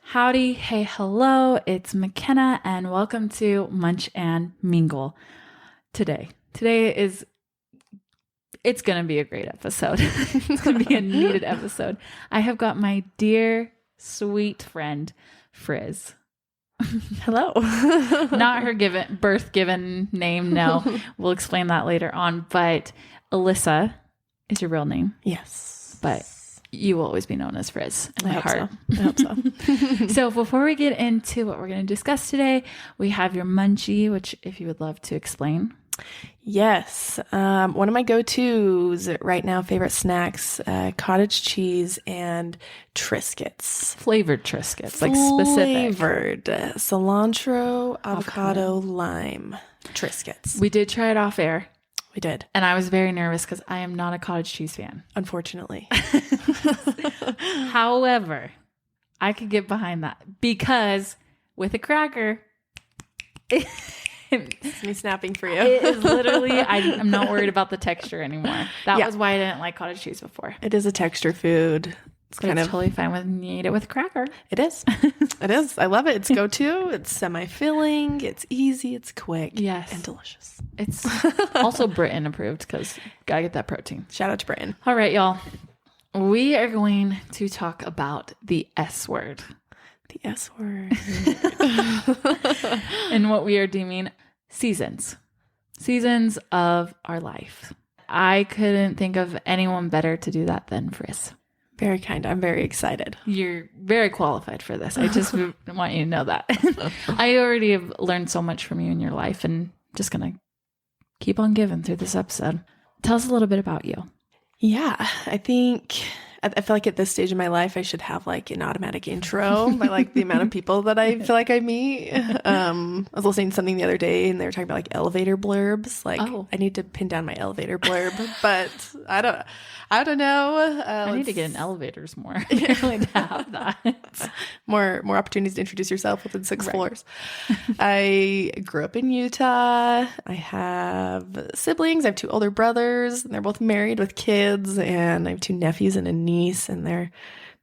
Howdy, hey, hello, it's McKenna and welcome to Munch and Mingle. Today it's going to be a great episode. It's going to be a needed episode. I have got my dear, sweet friend, Frizz. Hello. Not her birth given name, no. We'll explain that later on, but Alyssa is your real name. Yes. But you will always be known as Frizz in my heart. I hope so. So before we get into what we're going to discuss today, we have your munchie, which if you would love to explain. Yes. One of my go-tos right now, favorite snacks, cottage cheese and Triscuits. Flavored Triscuits, like specific. Flavored cilantro, avocado, lime Triscuits. We did try it off air. We did. And I was very nervous because I am not a cottage cheese fan. Unfortunately. However, I could get behind that because with a cracker, it's me snapping for you. It is literally, I'm not worried about the texture anymore. That was why I didn't like cottage cheese before. It is a texture food. It's totally fine when you eat it with a cracker. It is. It is. I love it. It's go-to. It's semi-filling. It's easy. It's quick. Yes. And delicious. It's also Britain approved because gotta get that protein. Shout out to Britain. All right, y'all. We are going to talk about the S word. The S word. And what we are deeming seasons of our life. I couldn't think of anyone better to do that than Frizz. Very kind. I'm very excited. You're very qualified for this. I just want you to know that. I already have learned so much from you in your life and just going to keep on giving through this episode. Tell us a little bit about you. Yeah, I feel like at this stage in my life, I should have like an automatic intro by like the amount of people that I feel like I meet. I was listening to something the other day and they were talking about like elevator blurbs. Like I need to pin down my elevator blurb, but I don't know. I need to get in elevators more. I really to have that. More opportunities to introduce yourself within 6 floors. I grew up in Utah. I have siblings. I have 2 older brothers, and they're both married with kids. And I have 2 nephews and a niece, and they're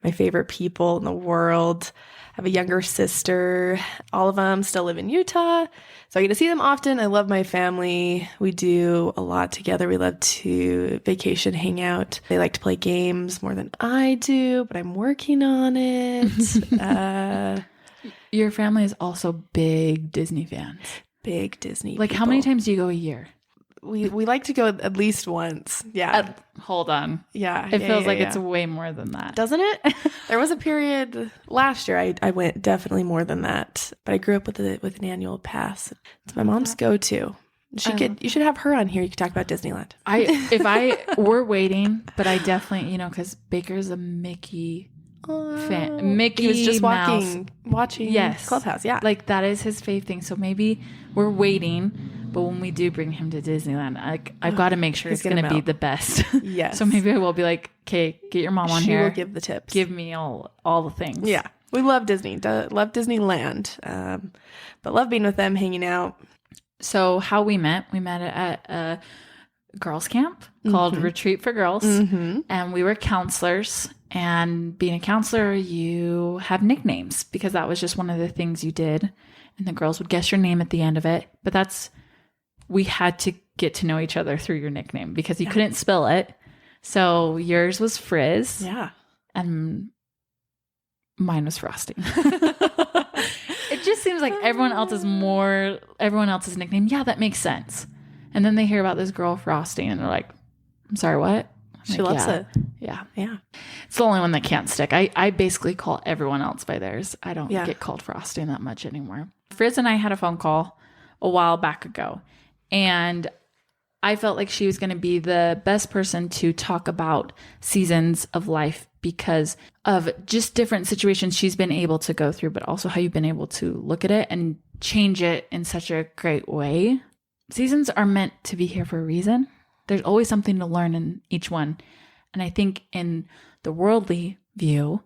my favorite people in the world. I have a younger sister. All of them still live in Utah. So I get to see them often. I love my family. We do a lot together. We love to vacation, hang out. They like to play games more than I do, but I'm working on it. Your family is also big Disney fans. Big Disney Like, people. how many times do you go a year? We like to go at least once. Yeah. Hold on. Yeah. It feels like it's way more than that. Doesn't it? There was a period last year I went definitely more than that. But I grew up with an annual pass. It's my mom's go-to. You should have her on here. You could talk about Disneyland. We're waiting, but I definitely, because Baker's a Mickey fan. Mickey He was just Mouse. watching Clubhouse. Yeah. Like that is his fave thing. So maybe we're waiting. But when we do bring him to Disneyland, I've got to make sure it's going to be the best. Yes. So maybe I will be like, okay, get your mom on here. She will give the tips. Give me all the things. Yeah. We love Disney. Love Disneyland. But love being with them, hanging out. So how we met at a girls camp called Retreat for Girls. Mm-hmm. And we were counselors. And being a counselor, you have nicknames because that was just one of the things you did. And the girls would guess your name at the end of it. But we had to get to know each other through your nickname because you couldn't spell it. So yours was Frizz. Yeah. And mine was Frosting. It just seems like everyone else's nickname. Yeah, that makes sense. And then they hear about this girl Frosting and they're like, I'm sorry, what? She loves it. Yeah. Yeah. It's the only one that can't stick. I basically call everyone else by theirs. I don't get called Frosting that much anymore. Frizz and I had a phone call a while back ago. And I felt like she was going to be the best person to talk about seasons of life because of just different situations she's been able to go through, but also how you've been able to look at it and change it in such a great way. Seasons are meant to be here for a reason. There's always something to learn in each one. And I think in the worldly view,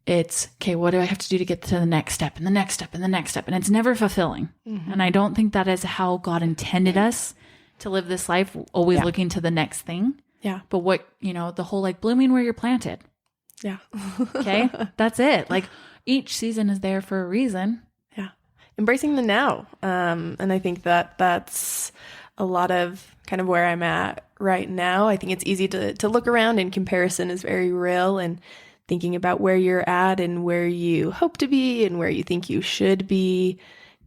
it's, okay, what do I have to do to get to the next step and the next step and the next step? And it's never fulfilling. Mm-hmm. And I don't think that is how God intended us to live this life, always looking to the next thing. Yeah. But what, the whole like blooming where you're planted. Yeah. Okay. That's it. Like each season is there for a reason. Yeah. Embracing the now. And I think that that's a lot of kind of where I'm at right now. I think it's easy to look around, and comparison is very real, and thinking about where you're at and where you hope to be and where you think you should be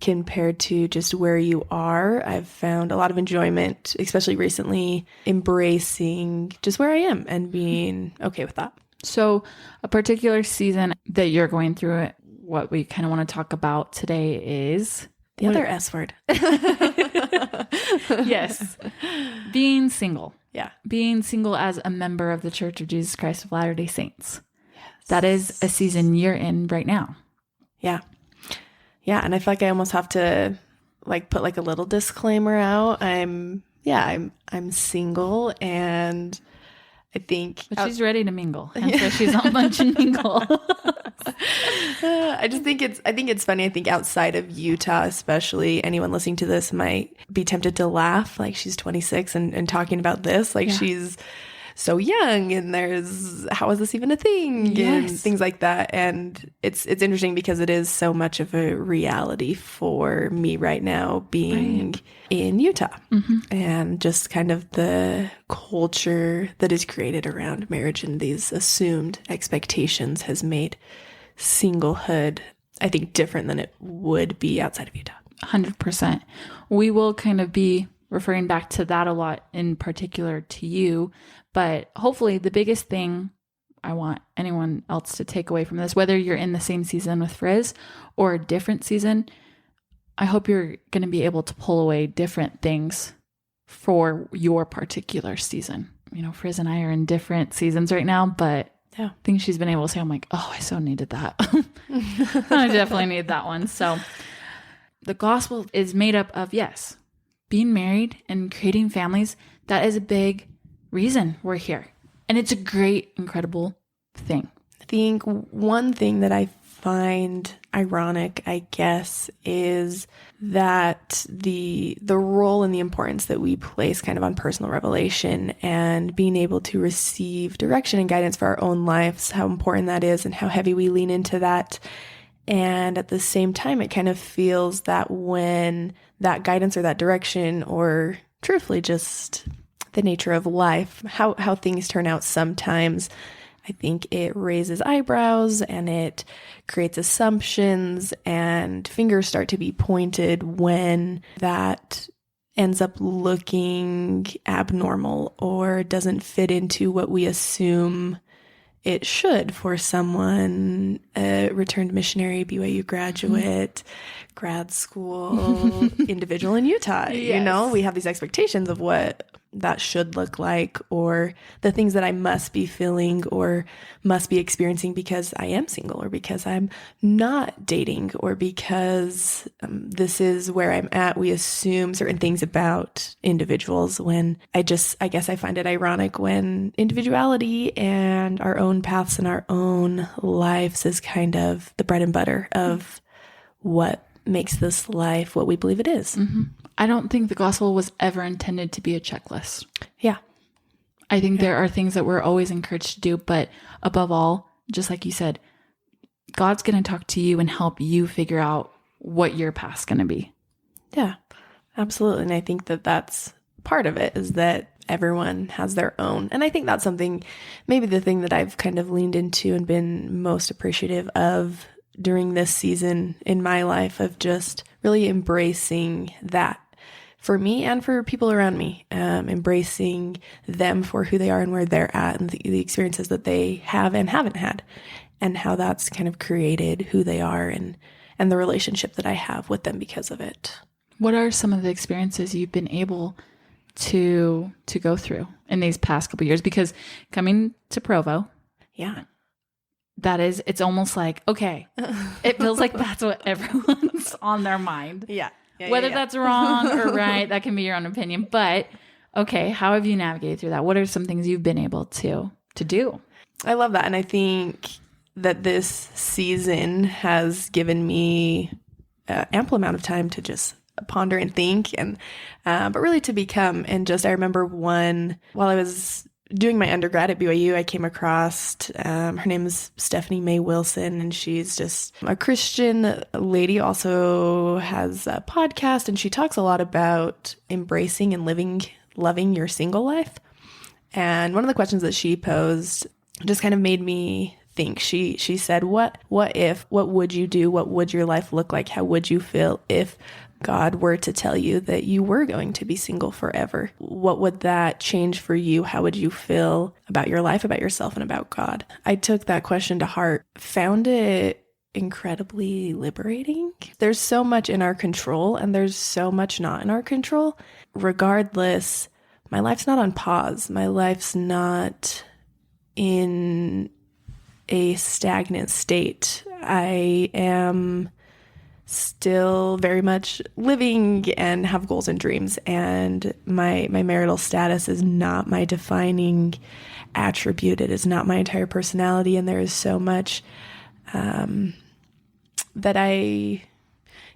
compared to just where you are. I've found a lot of enjoyment, especially recently, embracing just where I am and being okay with that. So a particular season that you're going through, it, what we kind of want to talk about today is the other S word. Yes. Being single. Yeah. Being single as a member of the Church of Jesus Christ of Latter-day Saints. Yes. That is a season you're in right now. Yeah. Yeah. And I feel like I almost have to like put like a little disclaimer out. I'm single, and I think she's ready to mingle. And so she's on Munch and Mingle. I think it's funny. I think outside of Utah, especially, anyone listening to this might be tempted to laugh. Like, she's 26 and talking about this. Like, she's so young, and how is this even a thing? And things like that. And it's interesting because it is so much of a reality for me right now, being in Utah, and just kind of the culture that is created around marriage and these assumed expectations has made singlehood, I think, different than it would be outside of Utah. 100%. We will kind of be referring back to that a lot, in particular to you, but hopefully the biggest thing I want anyone else to take away from this, whether you're in the same season with Frizz or a different season, I hope you're going to be able to pull away different things for your particular season. Frizz and I are in different seasons right now, but things she's been able to say, I'm like, oh, I so needed that. I definitely need that one. So the gospel is made up of, yes, being married and creating families. That is a big reason we're here. And it's a great, incredible thing. I think one thing that I find ironic, I guess, is that the role and the importance that we place kind of on personal revelation and being able to receive direction and guidance for our own lives, how important that is and how heavy we lean into that. And at the same time, it kind of feels that when that guidance or that direction, or truthfully just the nature of life, how things turn out sometimes, I think it raises eyebrows and it creates assumptions, and fingers start to be pointed when that ends up looking abnormal or doesn't fit into what we assume it should for someone, a returned missionary, BYU graduate, grad school, individual in Utah. Yes. We have these expectations of what that should look like, or the things that I must be feeling or must be experiencing because I am single, or because I'm not dating, or because this is where I'm at. We assume certain things about individuals, when I guess I find it ironic when individuality and our own paths and our own lives is kind of the bread and butter of what makes this life what we believe it is. Mm-hmm. I don't think the gospel was ever intended to be a checklist. Yeah. I think there are things that we're always encouraged to do, but above all, just like you said, God's going to talk to you and help you figure out what your path's going to be. Yeah, absolutely. And I think that that's part of it, is that everyone has their own. And I think that's something, maybe the thing that I've kind of leaned into and been most appreciative of during this season in my life, of just really embracing that for me and for people around me, embracing them for who they are and where they're at, and the experiences that they have and haven't had, and how that's kind of created who they are and the relationship that I have with them because of it. What are some of the experiences you've been able to go through in these past couple of years? Because coming to Provo, it's almost like, okay, it feels like that's what everyone's on their mind. Yeah. Whether that's wrong or right, that can be your own opinion. But okay, how have you navigated through that? What are some things you've been able to do? I love that. And I think that this season has given me ample amount of time to just ponder and think, and but really to become. And just I remember while I was doing my undergrad at BYU, I came across her name is Stephanie Mae Wilson, and she's just a Christian lady, also has a podcast, and she talks a lot about embracing and loving your single life. And one of the questions that she posed just kind of made me think. She said, what would you do? What would your life look like? How would you feel if God were to tell you that you were going to be single forever? What would that change for you? How would you feel about your life, about yourself, and about God? I took that question to heart, found it incredibly liberating. There's so much in our control, and there's so much not in our control. Regardless, my life's not on pause. My life's not in a stagnant state. I am still very much living and have goals and dreams, and my marital status is not my defining attribute. It is not my entire personality, and there is so much that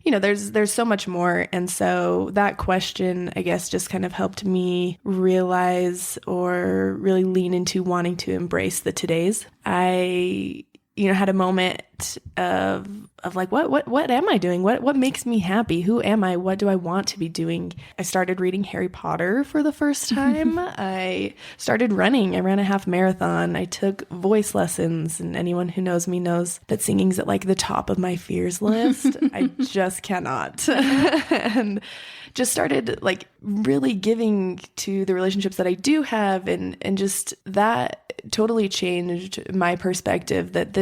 there's so much more. And so that question, I guess, just kind of helped me realize or really lean into wanting to embrace the todays. I had a moment of like, what am I doing? What makes me happy? Who am I? What do I want to be doing? I started reading Harry Potter for the first time. I started running. I ran a half marathon. I took voice lessons, and anyone who knows me knows that singing's at like the top of my fears list. I just cannot. And just started like really giving to the relationships that I do have, and just that totally changed my perspective that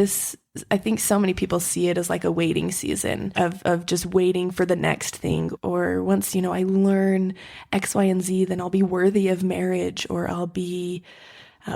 I think so many people see it as like a waiting season of just waiting for the next thing, or once, I learn X, Y, and Z, then I'll be worthy of marriage, or I'll be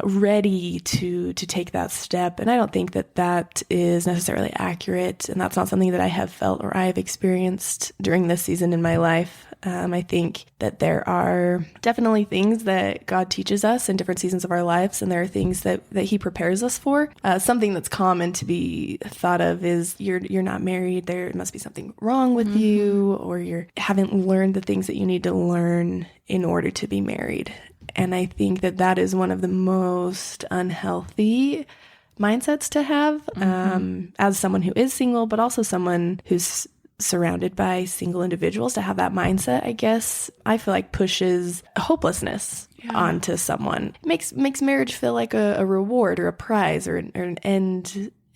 ready to take that step. And I don't think that is necessarily accurate. And that's not something that I have felt or I have experienced during this season in my life. I think that there are definitely things that God teaches us in different seasons of our lives, and there are things that he prepares us for. Something that's common to be thought of is you're not married, there must be something wrong with you, or you haven't learned the things that you need to learn in order to be married. And I think that is one of the most unhealthy mindsets to have as someone who is single, but also someone who's surrounded by single individuals. To have that mindset, I guess, I feel like pushes hopelessness onto someone. It makes marriage feel like a reward or a prize or an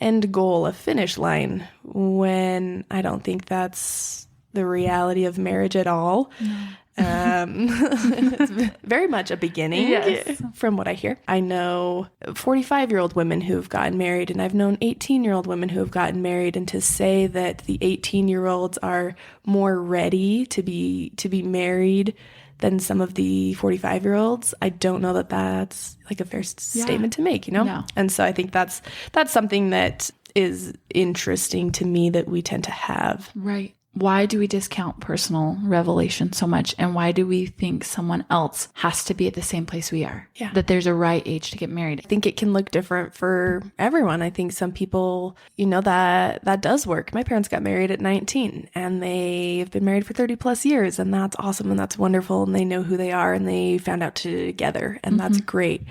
end goal, a finish line, when I don't think that's the reality of marriage at all. No. It's very much a beginning, yes, from what I hear. I know 45-year-old women who've gotten married, and I've known 18-year-old women who have gotten married. And to say that the 18-year-olds are more ready to be married than some of the 45-year-olds, I don't know that that's like a fair statement to make, No. And so I think that's something that is interesting to me that we tend to have. Right. Why do we discount personal revelation so much? And why do we think someone else has to be at the same place we are? Yeah. That there's a right age to get married. I think it can look different for everyone. I think some people, that does work. My parents got married at 19, and they've been married for 30 plus years, and that's awesome, and that's wonderful, and they know who they are, and they found out together, and that's great.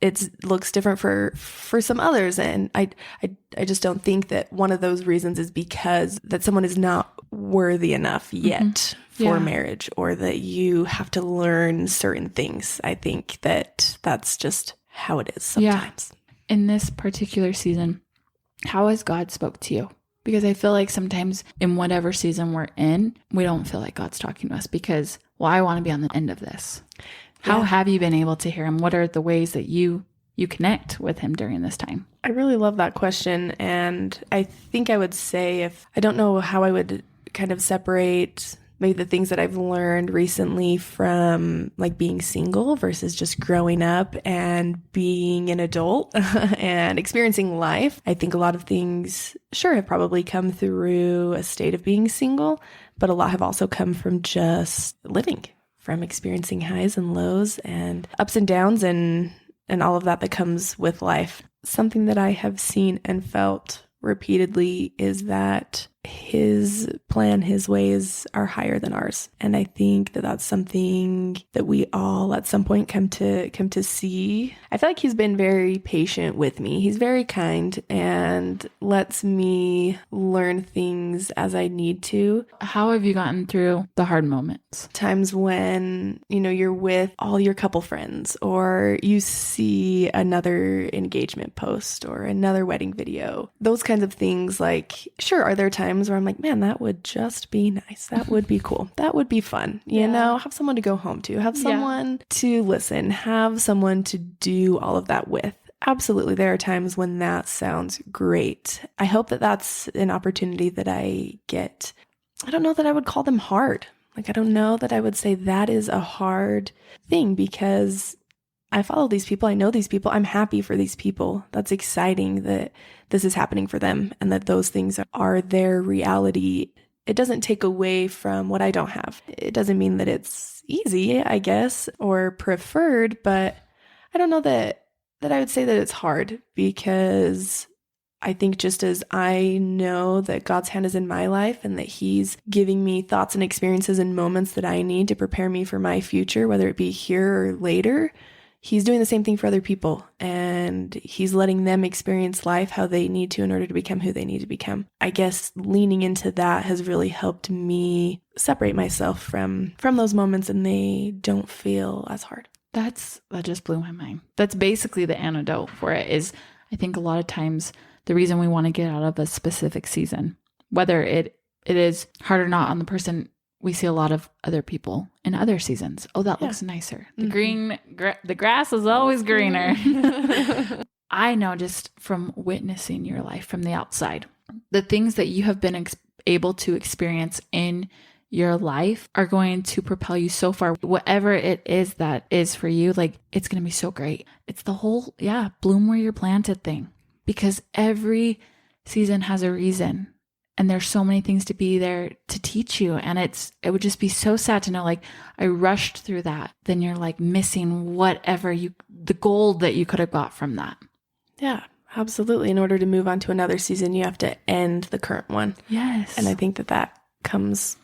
It looks different for some others. And I just don't think that one of those reasons is because that someone is not worthy enough yet for marriage, or that you have to learn certain things. I think that's just how it is sometimes. Yeah. In this particular season, how has God spoke to you? Because I feel like sometimes in whatever season we're in, we don't feel like God's talking to us because, I want to be on the end of this. How have you been able to hear him? What are the ways that you connect with him during this time? I really love that question. And I think I would say, if I don't know how I would kind of separate maybe the things that I've learned recently from like being single versus just growing up and being an adult and experiencing life. I think a lot of things, have probably come through a state of being single, but a lot have also come from just living, from experiencing highs and lows and ups and downs and all of that comes with life. Something that I have seen and felt repeatedly is that his plan, his ways are higher than ours. And I think that that's something that we all at some point come to see. I feel like he's been very patient with me. He's very kind and lets me learn things as I need to. How have you gotten through the hard moments? Times when, you're with all your couple friends, or you see another engagement post or another wedding video. Those kinds of things, like, sure, are there times where I'm like, man, that would just be nice. That would be cool. That would be fun. Have someone to go home to, have someone to listen, have someone to do all of that with. Absolutely. There are times when that sounds great. I hope that that's an opportunity that I get. I don't know that I would call them hard. Like, I don't know that I would say that is a hard thing, because I follow these people. I know these people. I'm happy for these people. That's exciting that this is happening for them and that those things are their reality. It doesn't take away from what I don't have. It doesn't mean that it's easy, I guess, or preferred, but I don't know that I would say that it's hard, because I think just as I know that God's hand is in my life and that he's giving me thoughts and experiences and moments that I need to prepare me for my future, whether it be here or later, he's doing the same thing for other people, and he's letting them experience life how they need to in order to become who they need to become. I guess leaning into that has really helped me separate myself from those moments, and they don't feel as hard. That just blew my mind. That's basically the antidote for it. Is I think a lot of times the reason we want to get out of a specific season, whether it is hard or not on the person, we see a lot of other people in other seasons. Oh, that looks nicer. The grass is always greener. I know just from witnessing your life from the outside, the things that you have been able to experience in your life are going to propel you so far. Whatever it is that is for you, like, it's going to be so great. It's the whole, bloom where you're planted thing, because every season has a reason. And there's so many things to be there to teach you. And it would just be so sad to know, like, I rushed through that. Then you're like missing the gold that you could have got from that. Yeah, absolutely. In order to move on to another season, you have to end the current one. Yes. And I think that comes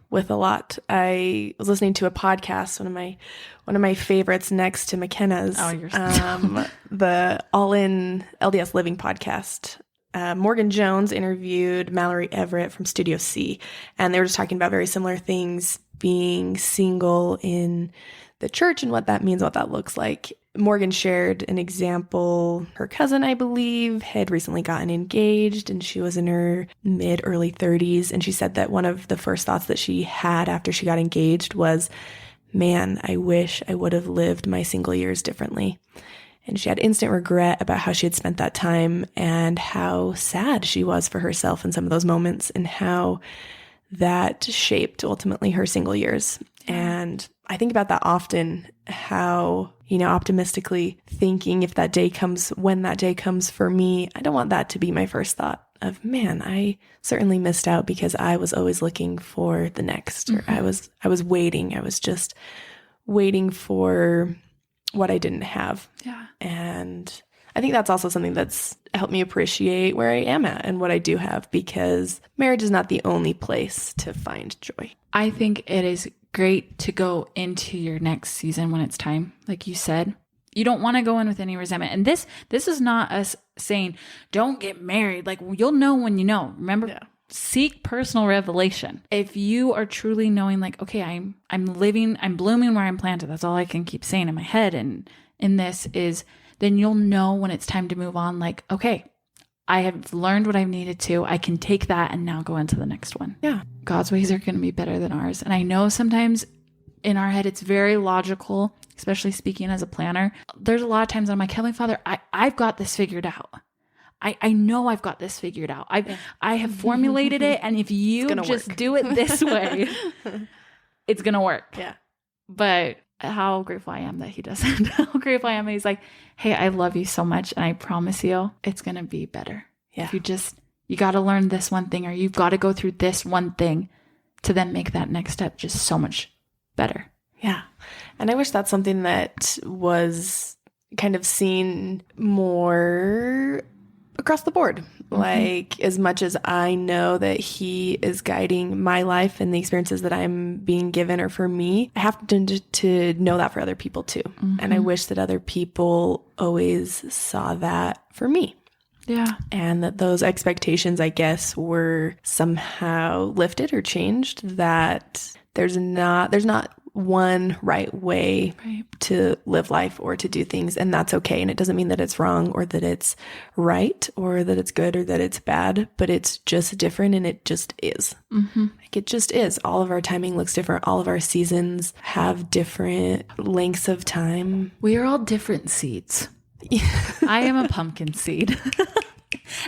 with a lot. I was listening to a podcast, one of my favorites next to McKenna's, the All In LDS Living podcast. Morgan Jones interviewed Mallory Everett from Studio C, and they were just talking about very similar things, being single in the church and what that means, what that looks like. Morgan shared an example. Her cousin, I believe, had recently gotten engaged, and she was in her early 30s. And she said that one of the first thoughts that she had after she got engaged was, man, I wish I would have lived my single years differently. And she had instant regret about how she had spent that time and how sad she was for herself in some of those moments, and how that shaped ultimately her single years. And I think about that often, how, optimistically thinking when that day comes for me, I don't want that to be my first thought of, man, I certainly missed out because I was always looking for the next, or I was waiting. I was just waiting for what I didn't have. Yeah. And I think that's also something that's helped me appreciate where I am at and what I do have, because marriage is not the only place to find joy. I think it is great to go into your next season when it's time. Like you said, you don't want to go in with any resentment. And this is not us saying, don't get married. Like, you'll know when you know. Remember, seek personal revelation. If you are truly knowing, like, okay, I'm blooming where I'm planted. That's all I can keep saying in my head. And in this is, then you'll know when it's time to move on. Like, okay, I have learned what I've needed to. I can take that and now go into the next one. Yeah. God's ways are going to be better than ours. And I know sometimes in our head, it's very logical, especially speaking as a planner. There's a lot of times I'm like, Heavenly Father, I've got this figured out. I know I've got this figured out. I have formulated it. And if you just do it this way, it's going to work. Yeah. But how grateful I am that he doesn't. How grateful I am that he's like, hey, I love you so much. And I promise you it's going to be better. Yeah. If you got to learn this one thing, or you've got to go through this one thing to then make that next step just so much better. Yeah. And I wish that's something that was kind of seen more across the board. Like, as much as I know that he is guiding my life and the experiences that I'm being given are for me, I have to know that for other people too. And I wish that other people always saw that for me. Yeah. And that those expectations, I guess, were somehow lifted or changed, that there's not one right way to live life or to do things, and that's okay. And it doesn't mean that it's wrong or that it's right or that it's good or that it's bad, but it's just different, and it just is. Like, it just is. All of our timing looks different. All of our seasons have different lengths of time. We are all different seeds. I am a pumpkin seed.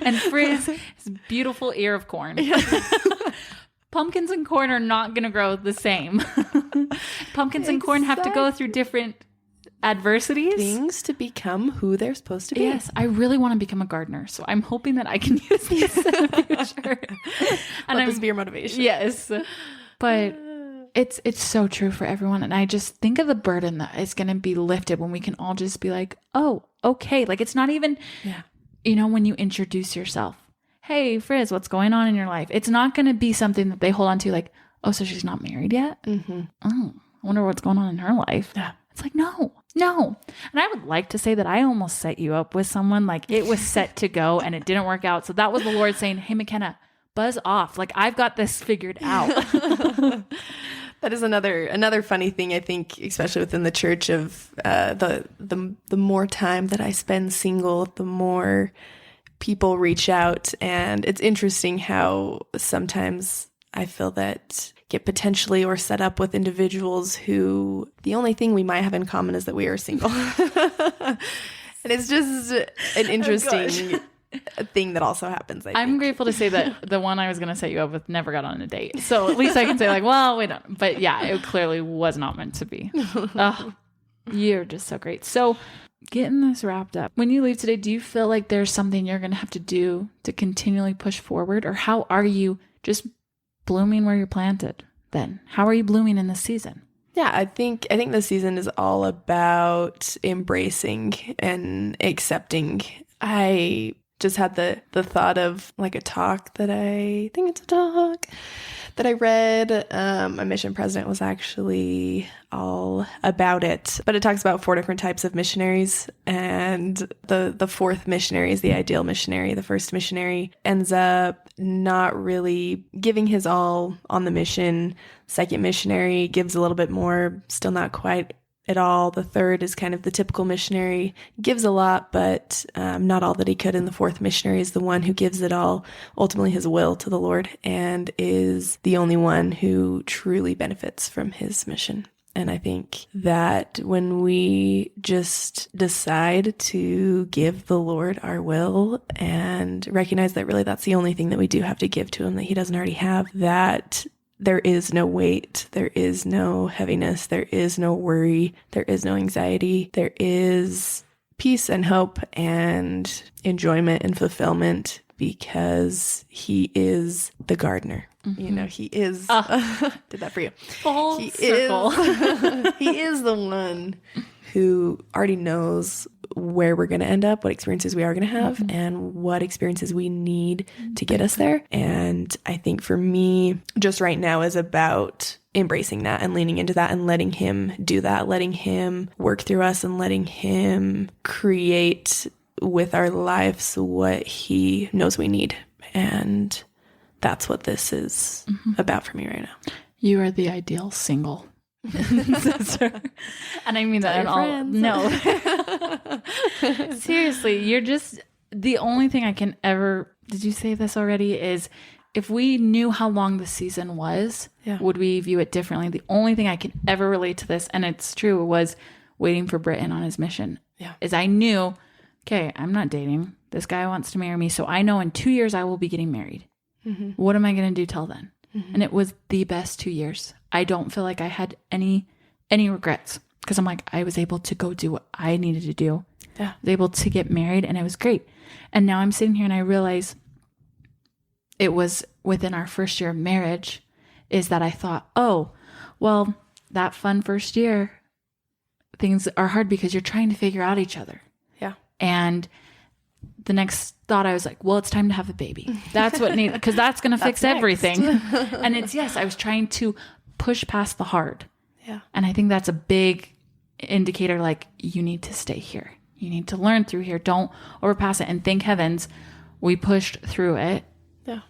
And Frizz is a beautiful ear of corn. Pumpkins and corn are not going to grow the same. Pumpkins and corn have to go through different adversities. Things to become who they're supposed to be. Yes, I really want to become a gardener, so I'm hoping that I can use this in the future. And Let this be your motivation. Yes. But it's so true for everyone. And I just think of the burden that is going to be lifted when we can all just be like, oh, okay. Like, it's not even, when you introduce yourself. Hey, Frizz, what's going on in your life? It's not going to be something that they hold on to like, oh, so she's not married yet? Oh, I wonder what's going on in her life. Yeah. It's like, no. And I would like to say that I almost set you up with someone. Like, it was set to go and it didn't work out. So that was the Lord saying, hey, McKenna, buzz off. Like, I've got this figured out. That is another funny thing, I think, especially within the church, of the more time that I spend single, the more people reach out. And it's interesting how sometimes I feel that get potentially or set up with individuals who the only thing we might have in common is that we are single. And it's just an interesting thing that also happens. I'm grateful to say that the one I was going to set you up with never got on a date. So at least I can say like, well, we don't. But yeah, it clearly was not meant to be. Oh, you're just so great. So getting this wrapped up, when you leave today, do you feel like there's something you're going to have to do to continually push forward? Or how are you just blooming where you're planted then? How are you blooming in this season? Yeah, I think this season is all about embracing and accepting. I just had the thought of like a talk that I think it's a talk that I read. My mission president was actually all about it, but it talks about 4 different types of missionaries, and the fourth missionary is the ideal missionary. The first missionary ends up not really giving his all on the mission. Second missionary gives a little bit more, still not quite at all. The third is kind of the typical missionary, gives a lot, but not all that he could. And the fourth missionary is the one who gives it all, ultimately his will to the Lord, and is the only one who truly benefits from his mission. And I think that when we just decide to give the Lord our will and recognize that really that's the only thing that we do have to give to him that he doesn't already have, that there is no weight, there is no heaviness, there is no worry, there is no anxiety, there is peace and hope and enjoyment and fulfillment, because he is the gardener. He is, did that for you. Full circle. He is the one who already knows where we're going to end up, what experiences we are going to have, and what experiences we need to get us there. And I think for me, just right now is about embracing that and leaning into that and letting him do that, letting him work through us and letting him create with our lives what he knows we need. And that's what this is about for me right now. You are the ideal single sister. And I mean that in all. No. Seriously, you're just the only thing I can ever, did you say this already, is if we knew how long the season was, would we view it differently? The only thing I can ever relate to this, and it's true, was waiting for Britton on his mission. Is I knew, okay, I'm not dating. This guy wants to marry me. So I know in 2 years I will be getting married. What am I going to do till then? And it was the best 2 years. I don't feel like I had any regrets, because I'm like, I was able to go do what I needed to do. I was able to get married, and it was great. And now I'm sitting here and I realize it was within our first year of marriage is that I thought, oh, well, that fun first year, things are hard because you're trying to figure out each other. And the next thought I was like, well, it's time to have a baby. That's what needs, because that's going to fix everything. And it's, yes, I was trying to push past the hard. Yeah. And I think that's a big indicator. Like, you need to stay here. You need to learn through here. Don't overpass it. And thank heavens we pushed through it. Yeah.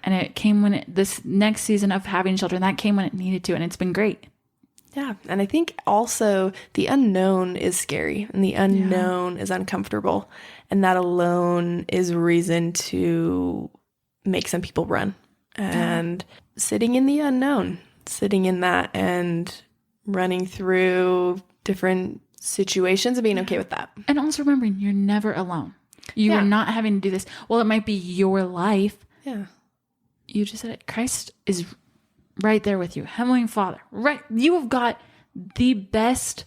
And it came when this next season of having children, that came when it needed to. And it's been great. Yeah. And I think also the unknown is scary and the unknown is uncomfortable. And that alone is reason to make some people run. And sitting in the unknown, sitting in that and running through different situations and being okay with that. And also remembering you're never alone. You are not having to do this. Well, it might be your life. Yeah. You just said it. Christ is right there with you. Heavenly Father, right? You have got the best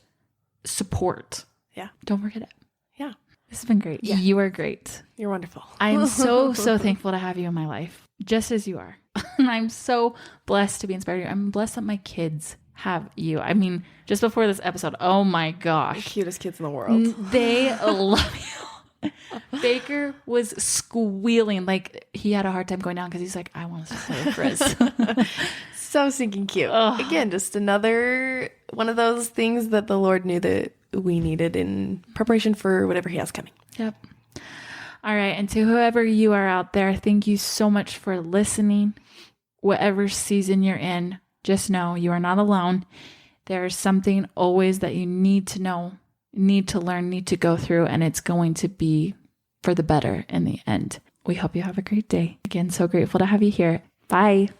support. Yeah. Don't forget it. Yeah. This has been great. Yeah. You are great. You're wonderful. I am so thankful to have you in my life, just as you are. And I'm so blessed to be inspired. I'm blessed that my kids have you. I mean, just before this episode, oh my gosh. The cutest kids in the world. They love you. Baker was squealing. Like, he had a hard time going down because he's like, I want to play with Frizz. So stinking cute. Ugh. Again, just another one of those things that the Lord knew that we needed in preparation for whatever he has coming. Yep. All right. And to whoever you are out there, thank you so much for listening. Whatever season you're in, just know you are not alone. There's something always that you need to know, need to learn, need to go through, and it's going to be for the better in the end. We hope you have a great day. Again, so grateful to have you here. Bye.